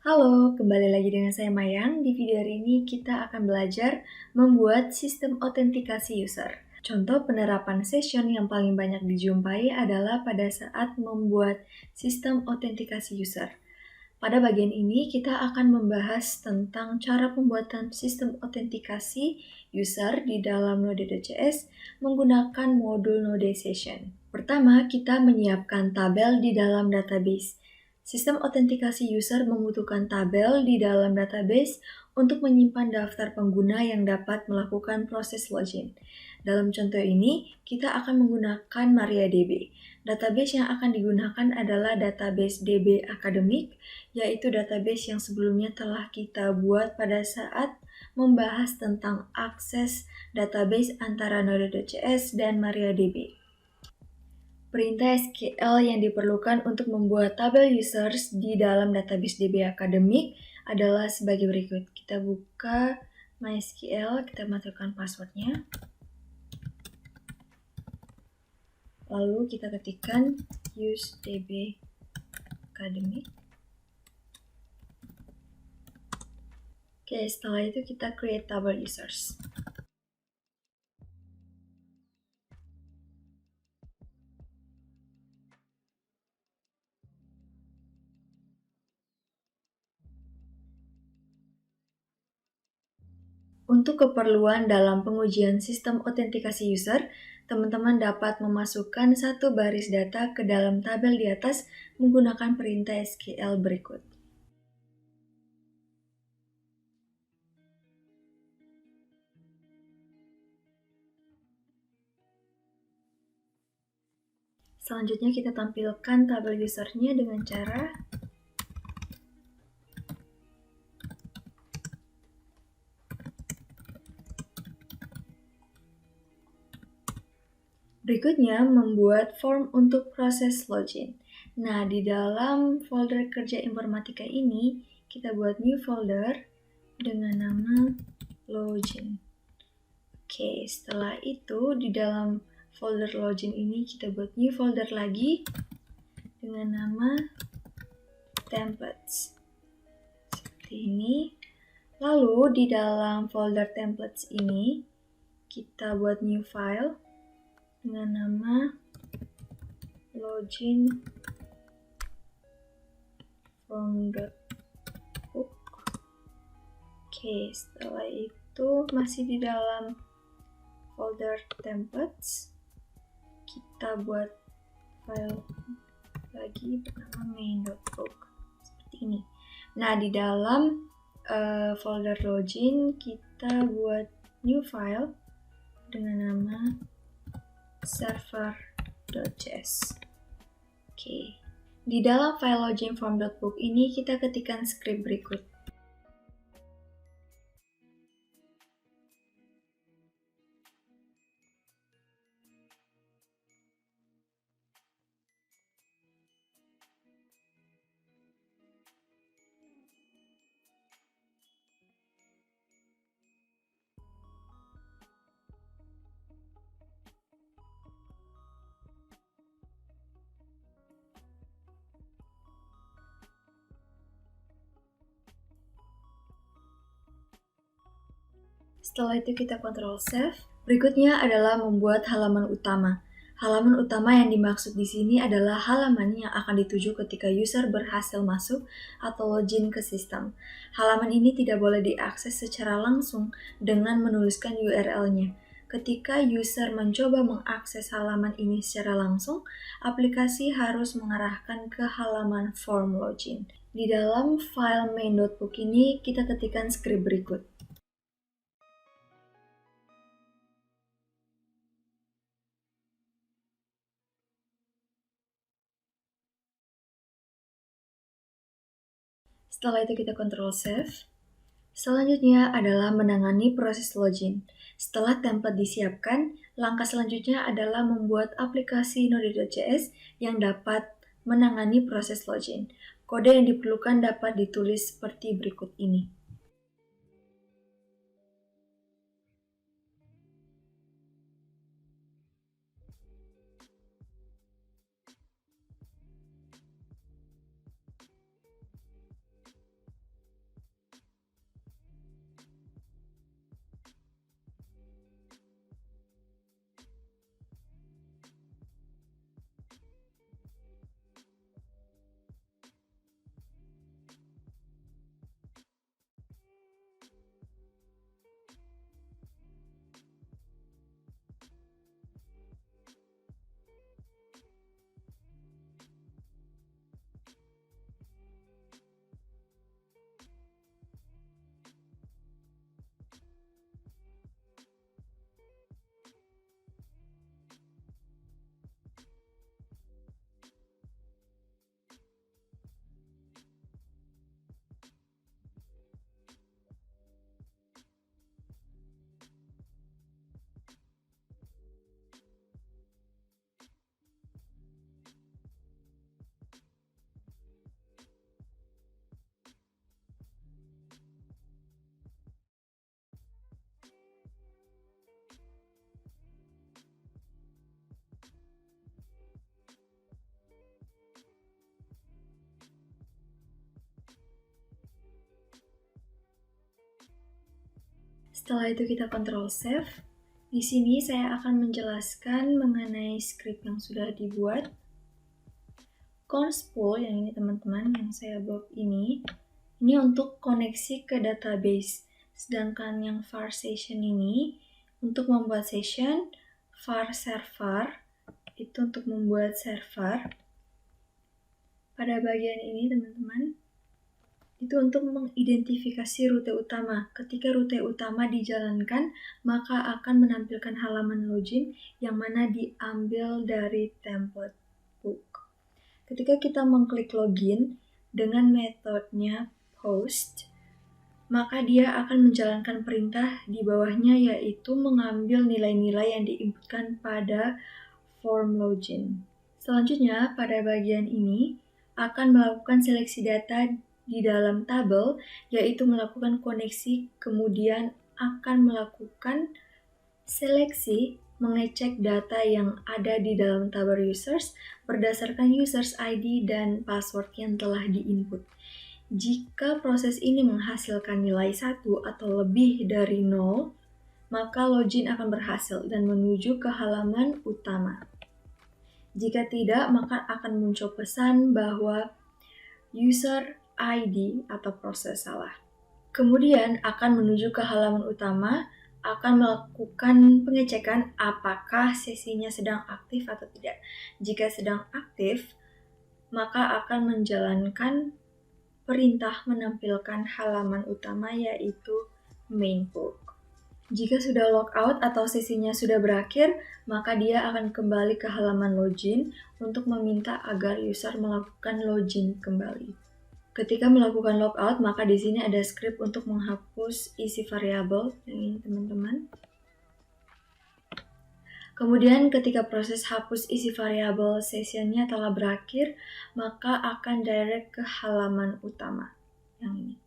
Halo, kembali lagi dengan saya Mayang. Di video hari ini kita akan belajar membuat sistem autentikasi user. Contoh penerapan session yang paling banyak dijumpai adalah pada saat membuat sistem autentikasi user. Pada bagian ini kita akan membahas tentang cara pembuatan sistem autentikasi user di dalam Node.js menggunakan modul Node Session. Pertama, kita menyiapkan tabel di dalam database. Sistem autentikasi user membutuhkan tabel di dalam database untuk menyimpan daftar pengguna yang dapat melakukan proses login. Dalam contoh ini, kita akan menggunakan MariaDB. Database yang akan digunakan adalah database DB Academic, yaitu database yang sebelumnya telah kita buat pada saat membahas tentang akses database antara Node.js dan MariaDB. Perintah SQL yang diperlukan untuk membuat tabel users di dalam database DB Academic adalah sebagai berikut. Kita buka MySQL, kita masukkan passwordnya. Lalu kita ketikkan use DB Academic. Oke, setelah itu kita create table users. Untuk keperluan dalam pengujian sistem autentikasi user, teman-teman dapat memasukkan satu baris data ke dalam tabel di atas menggunakan perintah SQL berikut. Selanjutnya kita tampilkan tabel usernya dengan cara berikutnya membuat form untuk proses login. Nah, di dalam folder kerja informatika ini, kita buat new folder dengan nama login. Oke, setelah itu di dalam folder login ini kita buat new folder lagi dengan nama templates. Seperti ini. Lalu di dalam folder templates ini kita buat new file dengan nama login form.book. Oke, setelah itu masih di dalam folder templates, kita buat file lagi bernama main.book seperti ini. Nah, di dalam folder login kita buat new file dengan nama server.js. Oke. Di dalam file login form.book ini kita ketikkan script berikut. Setelah itu kita Ctrl Save. Berikutnya adalah membuat halaman utama. Halaman utama yang dimaksud di sini adalah halaman yang akan dituju ketika user berhasil masuk atau login ke sistem. Halaman ini tidak boleh diakses secara langsung dengan menuliskan URL-nya. Ketika user mencoba mengakses halaman ini secara langsung, aplikasi harus mengarahkan ke halaman form login. Di dalam file main.book ini kita ketikkan script berikut. Setelah itu kita Ctrl Save. Selanjutnya adalah menangani proses login. Setelah template disiapkan, langkah selanjutnya adalah membuat aplikasi Node.js yang dapat menangani proses login. Kode yang diperlukan dapat ditulis seperti berikut ini. Setelah itu kita Ctrl Save. Di sini saya akan menjelaskan mengenai script yang sudah dibuat. Conspool yang ini teman-teman, yang saya buat ini untuk koneksi ke database. Sedangkan yang var session ini untuk membuat session, var server itu untuk membuat server. Pada bagian ini teman-teman, itu untuk mengidentifikasi rute utama. Ketika rute utama dijalankan, maka akan menampilkan halaman login yang mana diambil dari template book. Ketika kita mengklik login dengan metodenya post, maka dia akan menjalankan perintah di bawahnya, yaitu mengambil nilai-nilai yang diinputkan pada form login. Selanjutnya, pada bagian ini akan melakukan seleksi data di dalam tabel, yaitu melakukan koneksi, kemudian akan melakukan seleksi, mengecek data yang ada di dalam tabel users berdasarkan users ID dan password yang telah diinput. Jika proses ini menghasilkan nilai 1 atau lebih dari 0, maka login akan berhasil dan menuju ke halaman utama. Jika tidak, maka akan muncul pesan bahwa user ID atau proses salah. Kemudian akan menuju ke halaman utama, akan melakukan pengecekan apakah sesinya sedang aktif atau tidak. Jika sedang aktif, maka akan menjalankan perintah menampilkan halaman utama, yaitu main book. Jika sudah logout atau sesinya sudah berakhir, maka dia akan kembali ke halaman login untuk meminta agar user melakukan login kembali. Ketika melakukan logout, maka di sini ada script untuk menghapus isi variabel ini teman-teman. Kemudian ketika proses hapus isi variabel sessionnya telah berakhir, maka akan direct ke halaman utama yang ini.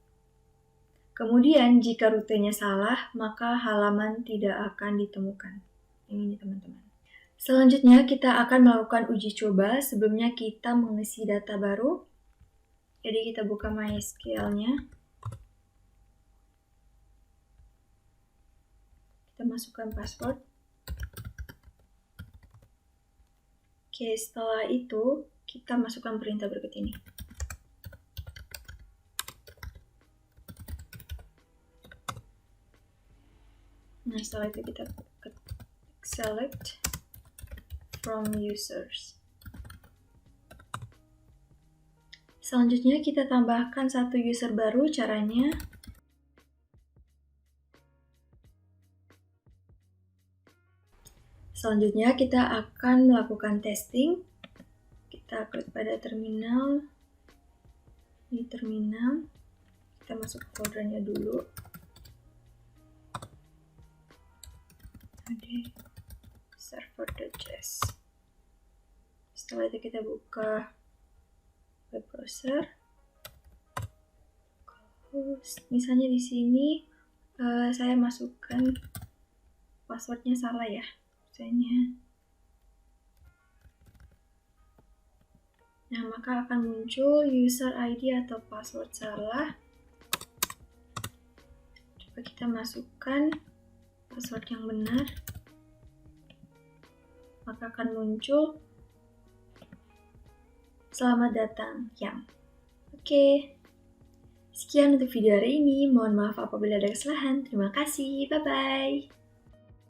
Kemudian jika rutenya salah, maka halaman tidak akan ditemukan. Yang ini teman-teman. Selanjutnya kita akan melakukan uji coba. Sebelumnya kita mengisi data baru. Jadi kita buka MySQL-nya. Kita masukkan password. Oke, setelah itu kita masukkan perintah berikut ini. Nah, setelah itu kita select from users. Selanjutnya kita tambahkan satu user baru. Caranya selanjutnya kita akan melakukan testing. Kita klik pada terminal. Di terminal kita masuk ke foldernya dulu. Ada server.js. Setelah itu kita buka web browser. Misalnya di sini saya masukkan passwordnya salah ya, misalnya. Nah, maka akan muncul user ID atau password salah. Coba kita masukkan password yang benar. Maka akan muncul selamat datang yang. Oke. Sekian untuk video hari ini. Mohon maaf apabila ada kesalahan. Terima kasih. Bye-bye.